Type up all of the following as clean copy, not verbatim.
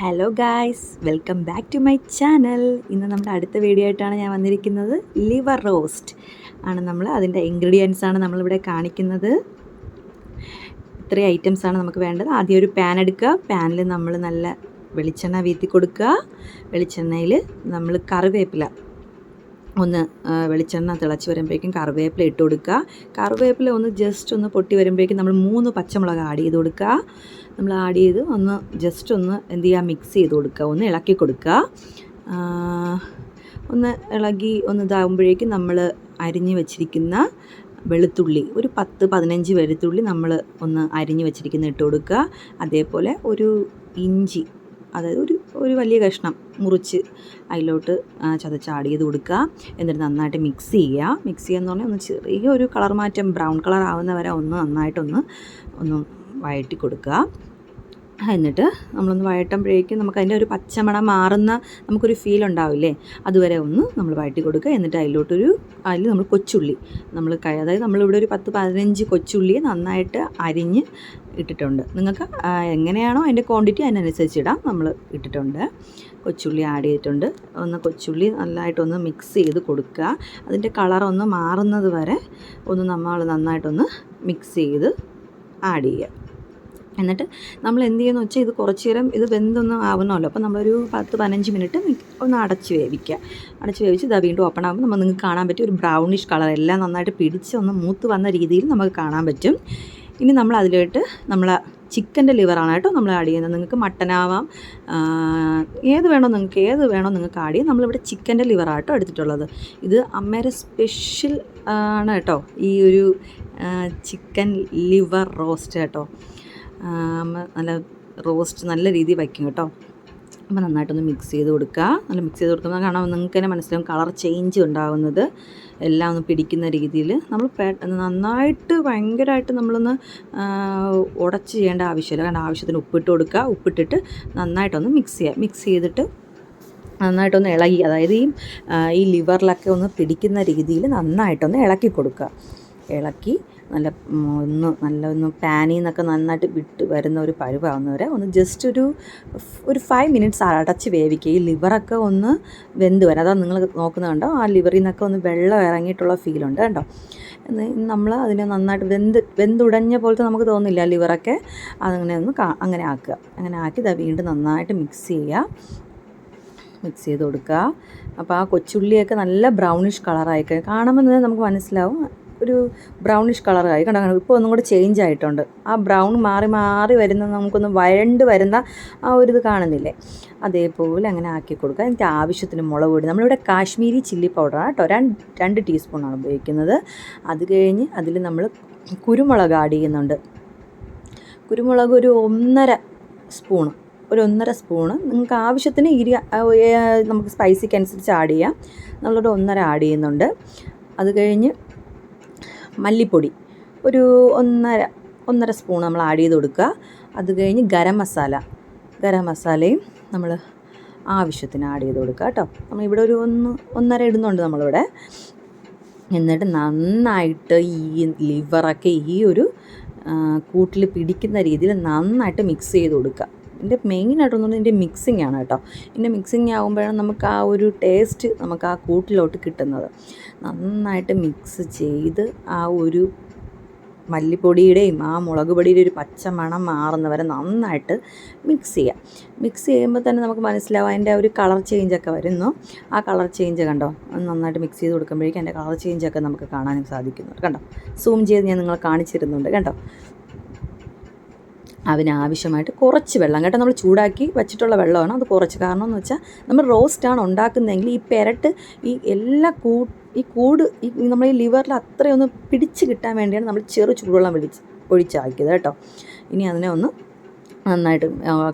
Hello guys, welcome back to my channel. ഇന്ന് നമ്മുടെ അടുത്ത വീഡിയോ ആയിട്ടാണ് ഞാൻ വന്നിരിക്കുന്നത്. ലിവർ റോസ്റ്റ് ആണ് അതിൻ്റെ ഇൻഗ്രീഡിയൻസ് ആണ് നമ്മളിവിടെ കാണിക്കുന്നത്. ഇത്രയും ഐറ്റംസാണ് നമുക്ക് വേണ്ടത്. ആദ്യം ഒരു പാൻ എടുക്കുക. പാനിൽ നമ്മൾ നല്ല വെളിച്ചെണ്ണ വീത്തി കൊടുക്കുക. വെളിച്ചെണ്ണയിൽ നമ്മൾ കറിവേപ്പില വെളിച്ചെണ്ണ തിളച്ച് വരുമ്പോഴേക്കും കറിവേപ്പില ഇട്ട് കൊടുക്കുക. കറിവേപ്പില ജസ്റ്റ് ഒന്ന് പൊട്ടി വരുമ്പോഴേക്കും നമ്മൾ 3 പച്ചമുളക് ആഡ് ചെയ്ത് കൊടുക്കുക. നമ്മൾ ആഡ് ചെയ്ത് ജസ്റ്റ് എന്ത് ചെയ്യുക, മിക്സ് ചെയ്ത് കൊടുക്കുക, ഇളക്കി കൊടുക്കുക. ഇളകി ഇതാകുമ്പോഴേക്കും നമ്മൾ അരിഞ്ഞ് വെച്ചിരിക്കുന്ന വെളുത്തുള്ളി, ഒരു 10-15 വെളുത്തുള്ളി നമ്മൾ അരിഞ്ഞ് വെച്ചിരിക്കുന്ന ഇട്ട് കൊടുക്കുക. അതേപോലെ ഒരു ഇഞ്ചി, അതായത് ഒരു വലിയ കഷ്ണം മുറിച്ച് അതിലോട്ട് ചതച്ച് ആഡ് ചെയ്ത് കൊടുക്കുക. എന്നിട്ട് നന്നായിട്ട് മിക്സ് ചെയ്യുക. മിക്സ് ചെയ്യുക എന്ന് പറഞ്ഞാൽ ചെറിയൊരു കളർ മാറ്റം, ബ്രൗൺ കളർ ആവുന്ന വരെ നന്നായിട്ടൊന്ന് വഴറ്റി കൊടുക്കുക. എന്നിട്ട് നമ്മളൊന്ന് വഴറ്റുമ്പോഴേക്കും നമുക്ക് അതിൻ്റെ ഒരു പച്ചമണം മാറുന്ന നമുക്കൊരു ഫീൽ ഉണ്ടാവില്ലേ, അതുവരെ നമ്മൾ വഴറ്റി കൊടുക്കുക. എന്നിട്ട് അതിൽ നമ്മൾ കൊച്ചുള്ളി അതായത് നമ്മളിവിടെ ഒരു 10-15 കൊച്ചുള്ളിയെ നന്നായിട്ട് അരിഞ്ഞ് ഇട്ടിട്ടുണ്ട്. നിങ്ങൾക്ക് എങ്ങനെയാണോ അതിൻ്റെ ക്വാണ്ടിറ്റി അതിനനുസരിച്ച് ഇടാം. നമ്മൾ ഇട്ടിട്ടുണ്ട്, കൊച്ചുള്ളി ആഡ് ചെയ്തിട്ടുണ്ട്. കൊച്ചുള്ളി നല്ലതായിട്ടൊന്ന് മിക്സ് ചെയ്ത് കൊടുക്കുക. അതിൻ്റെ കളറൊന്ന് മാറുന്നത് വരെ നമ്മൾ നന്നായിട്ടൊന്ന് മിക്സ് ചെയ്ത് ആഡ് ചെയ്യുക. എന്നിട്ട് നമ്മൾ എന്ത് ചെയ്യുന്നു വെച്ചാൽ ഇത് കുറച്ച് നേരം വെന്തൊന്ന് ആവുന്നല്ലോ. അപ്പോൾ നമ്മളൊരു 10-15 മിനിറ്റ് അടച്ച് വേവിക്കുക. അടച്ച് വേവിച്ച് ഇതാ വീണ്ടും ഓപ്പൺ ആകുമ്പോൾ നിങ്ങൾക്ക് കാണാൻ പറ്റും ഒരു ബ്രൗണിഷ് കളർ, എല്ലാം നന്നായിട്ട് പിടിച്ച് മൂത്ത് വന്ന രീതിയിൽ നമുക്ക് കാണാൻ പറ്റും. ഇനി നമ്മൾ അതിലോട്ട് ചിക്കൻ്റെ ലിവറാണ് കേട്ടോ നമ്മൾ ആഡ് ചെയ്യുന്നത്. നിങ്ങൾക്ക് മട്ടനാവാം, ഏത് വേണോ നിങ്ങൾക്ക് ആഡ് ചെയ്യാം. നമ്മളിവിടെ ചിക്കൻ്റെ ലിവറാട്ടോ എടുത്തിട്ടുള്ളത്. ഇത് അമ്മയുടെ സ്പെഷ്യൽ ആണ് കേട്ടോ, ഈ ഒരു ചിക്കൻ ലിവർ റോസ്റ്റ് കേട്ടോ. നല്ല റോസ്റ്റ് നല്ല രീതിയിൽ വയ്ക്കും കേട്ടോ. അപ്പോൾ നന്നായിട്ടൊന്ന് മിക്സ് ചെയ്ത് കൊടുക്കുക. നല്ല മിക്സ് ചെയ്ത് കൊടുക്കുന്നത് കാണാൻ നിങ്ങൾക്ക് തന്നെ മനസ്സിലാവും കളർ ചേഞ്ച് ഉണ്ടാകുന്നത്. എല്ലാം പിടിക്കുന്ന രീതിയിൽ നമ്മൾ നന്നായിട്ട് ഭയങ്കരമായിട്ട് ഉടച്ച് ചെയ്യേണ്ട ആവശ്യമില്ല. കാരണം ആവശ്യത്തിന് ഉപ്പിട്ട് കൊടുക്കുക. ഉപ്പിട്ടിട്ട് നന്നായിട്ടൊന്ന് മിക്സ് ചെയ്യുക. മിക്സ് ചെയ്തിട്ട് നന്നായിട്ടൊന്ന് ഇളകി, അതായത് ഈ ലിവറിലൊക്കെ പിടിക്കുന്ന രീതിയിൽ നന്നായിട്ടൊന്ന് ഇളക്കി കൊടുക്കുക. ഇളക്കി നല്ല പാനിൽ നിന്നൊക്കെ നന്നായിട്ട് വിട്ട് വരുന്ന ഒരു പരുവാകുന്നവരെ ജസ്റ്റ് ഒരു 5 മിനിറ്റ്സ് അടച്ച് വേവിക്കുക. ഈ ലിവറൊക്കെ വെന്ത് വരാം. അതാണ് നിങ്ങൾ നോക്കുന്നത് കണ്ടോ, ആ ലിവറിൽ നിന്നൊക്കെ വെള്ളം ഇറങ്ങിയിട്ടുള്ള ഫീലുണ്ട് കണ്ടോ. നമ്മൾ അതിനെ നന്നായിട്ട് വെന്തുടഞ്ഞ പോലത്തെ നമുക്ക് തോന്നില്ല ലിവറൊക്കെ. അങ്ങനെ ആക്കുക. അങ്ങനെ ആക്കി വീണ്ടും നന്നായിട്ട് മിക്സ് ചെയ്യുക. മിക്സ് ചെയ്ത് കൊടുക്കുക. അപ്പോൾ ആ കൊച്ചുള്ളിയൊക്കെ നല്ല ബ്രൗണിഷ് കളറായി കാണുമ്പോൾ തന്നെ നമുക്ക് മനസ്സിലാവും ഒരു ബ്രൗണിഷ് കളറായി കണ്ടോ. ഇപ്പോൾ കൂടെ ചേഞ്ച് ആയിട്ടുണ്ട്. ആ ബ്രൗൺ മാറി വരുന്ന നമുക്കൊന്ന് വഴണ്ട് വരുന്ന ആ ഒരു ഇത് കാണുന്നില്ലേ, അതേപോലെ അങ്ങനെ ആക്കി കൊടുക്കുക. എനിക്ക് ആവശ്യത്തിന് മുളക് പൊടി, നമ്മളിവിടെ കാശ്മീരി ചില്ലി പൗഡറാണ് കേട്ടോ, 2 ടീസ്പൂണാണ് ഉപയോഗിക്കുന്നത്. അത് കഴിഞ്ഞ് അതിൽ നമ്മൾ കുരുമുളക് ആഡ് ചെയ്യുന്നുണ്ട്. കുരുമുളക് ഒരു 1.5 സ്പൂണ് നിങ്ങൾക്ക് ആവശ്യത്തിന് നമുക്ക് സ്പൈസിക്ക് അനുസരിച്ച് ആഡ് ചെയ്യാം. നമ്മളിവിടെ 1.5 ആഡ് ചെയ്യുന്നുണ്ട്. അത് കഴിഞ്ഞ് മല്ലിപ്പൊടി ഒരു 1.5 സ്പൂൺ നമ്മൾ ആഡ് ചെയ്ത് കൊടുക്കുക. അത് കഴിഞ്ഞ് ഗരം മസാലയും നമ്മൾ ആവശ്യത്തിന് ആഡ് ചെയ്ത് കൊടുക്കുക കേട്ടോ. നമ്മളിവിടെ ഒരു 1.5 ഇടുന്നുണ്ട് നമ്മളിവിടെ. എന്നിട്ട് നന്നായിട്ട് ഈ ലിവറൊക്കെ ഈ ഒരു കൂട്ടിൽ പിടിക്കുന്ന രീതിയിൽ നന്നായിട്ട് മിക്സ് ചെയ്ത് കൊടുക്കുക. ഇതിൻ്റെ മെയിനായിട്ടൊന്നും ഇതിൻ്റെ മിക്സിങ് ആണ് കേട്ടോ. ഇതിൻ്റെ മിക്സിങ് ആകുമ്പോഴാണ് നമുക്ക് ആ ഒരു ടേസ്റ്റ് നമുക്ക് ആ കൂട്ടിലോട്ട് കിട്ടുന്നത്. നന്നായിട്ട് മിക്സ് ചെയ്ത് ആ ഒരു മല്ലിപ്പൊടിയുടെയും ആ മുളക് പൊടിയുടെ ഒരു പച്ച മണം മാറുന്നവരെ നന്നായിട്ട് മിക്സ് ചെയ്യുക. മിക്സ് ചെയ്യുമ്പോൾ തന്നെ നമുക്ക് മനസ്സിലാവും അതിൻ്റെ ഒരു കളർ ചേഞ്ചൊക്കെ വരുന്നു. ആ കളർ ചേഞ്ച് കണ്ടോ, നന്നായിട്ട് മിക്സ് ചെയ്ത് കൊടുക്കുമ്പോഴേക്കും അതിൻ്റെ കളർ ചേഞ്ചൊക്കെ നമുക്ക് കാണാനും സാധിക്കുന്നുണ്ട് കണ്ടോ. സൂം ചെയ്ത് ഞാൻ നിങ്ങളെ കാണിച്ചിരുന്നുണ്ട് കണ്ടോ. അതിനാവശ്യമായിട്ട് കുറച്ച് വെള്ളം കേട്ടോ, നമ്മൾ ചൂടാക്കി വെച്ചിട്ടുള്ള വെള്ളമാണ് അത് കുറച്ച്. കാരണം എന്ന് വെച്ചാൽ നമ്മൾ റോസ്റ്റാണ് ഉണ്ടാക്കുന്നതെങ്കിൽ ഈ പെരട്ട് ഈ കൂട് നമ്മൾ ഈ ലിവറിൽ അത്രയൊന്ന് പിടിച്ച് കിട്ടാൻ വേണ്ടിയാണ് നമ്മൾ ചൂടുവെള്ളം ഒഴിച്ചാക്കിയത് കേട്ടോ. ഇനി അതിനെ നന്നായിട്ട്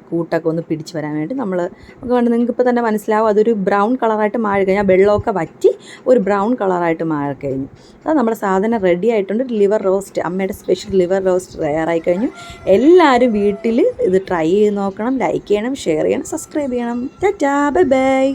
കൂട്ടൊക്കെ പിടിച്ച് വരാൻ വേണ്ടി നിങ്ങൾക്ക് ഇപ്പോൾ തന്നെ മനസ്സിലാവും അതൊരു ബ്രൗൺ കളറായിട്ട് മാറി കഴിഞ്ഞാൽ വെള്ളമൊക്കെ വറ്റി ഒരു ബ്രൗൺ കളറായിട്ട് മാറിക്കഴിഞ്ഞു. അത് നമ്മുടെ സാധനം റെഡി ആയിട്ടുണ്ട്. ലിവർ റോസ്റ്റ്, അമ്മയുടെ സ്പെഷ്യൽ ലിവർ റോസ്റ്റ് തയ്യാറായി കഴിഞ്ഞു. എല്ലാവരും വീട്ടിൽ ഇത് ട്രൈ ചെയ്ത് നോക്കണം. ലൈക്ക് ചെയ്യണം, ഷെയർ ചെയ്യണം, സബ്സ്ക്രൈബ് ചെയ്യണം. Tata, bye bye.